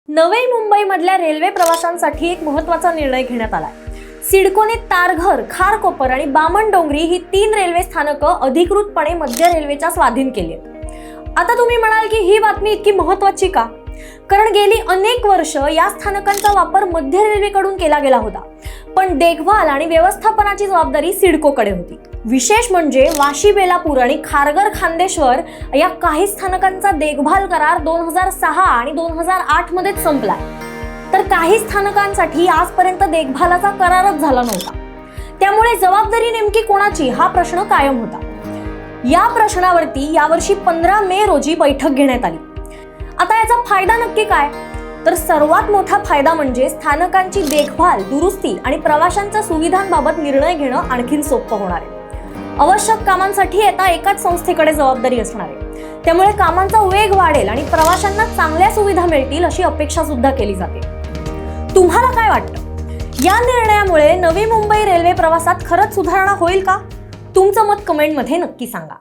नवी मुंबईमधल्या रेल्वे प्रवाशांसाठी एक महत्त्वाचा निर्णय घेण्यात आलाय। सिडकोने तारघर, खारकोपर आणि बामणडोंगरी ही 3 रेल्वे स्थानकं अधिकृतपणे मध्य रेल्वेच्या स्वाधीन केली आहेत। आता तुम्ही म्हणाल की ही बातमी इतकी महत्त्वाची का? कारण गेली अनेक वर्ष या स्थानकांचा वापर मध्य रेल्वेकडून केला गेला होता, पण देखभाल आणि व्यवस्थापनाची जबाबदारी सिडकोकडे होती। विशेष म्हणजे वाशी, बेलापूर आणि खारघर, खांदेश्वर या काही स्थानकांचा देखभाल करार 2006 आणि 2008 मध्येच संपलाय, तर काही स्थानकांसाठी आजपर्यंत देखभालाचा करारच झाला नव्हता। त्यामुळे जबाबदारी नेमकी कोणाची हा प्रश्न कायम होता। या प्रश्नावरती यावर्षी 15 मे रोजी बैठक घेण्यात आली। आता याचा फायदा नक्की काय? तर सर्वात मोठा फायदा म्हणजे स्थानकांची देखभाल, दुरुस्ती आणि प्रवाशांच्या सुविधांबाबत निर्णय घेणं आणखीन सोपं होणार आहे। आवश्यक कामांसाठी आता एकाच संस्थेकडे जबाबदारी असणार आहे, त्यामुळे कामांचा वेग वाढेल आणि प्रवाशांना चांगल्या सुविधा मिळतील अशी अपेक्षा सुद्धा केली जाते। तुम्हाला काय वाटतं? या निर्णयामुळे नवी मुंबई रेल्वे प्रवासात खरंच सुधारणा होईल का? तुमचं मत कमेंटमध्ये नक्की सांगा।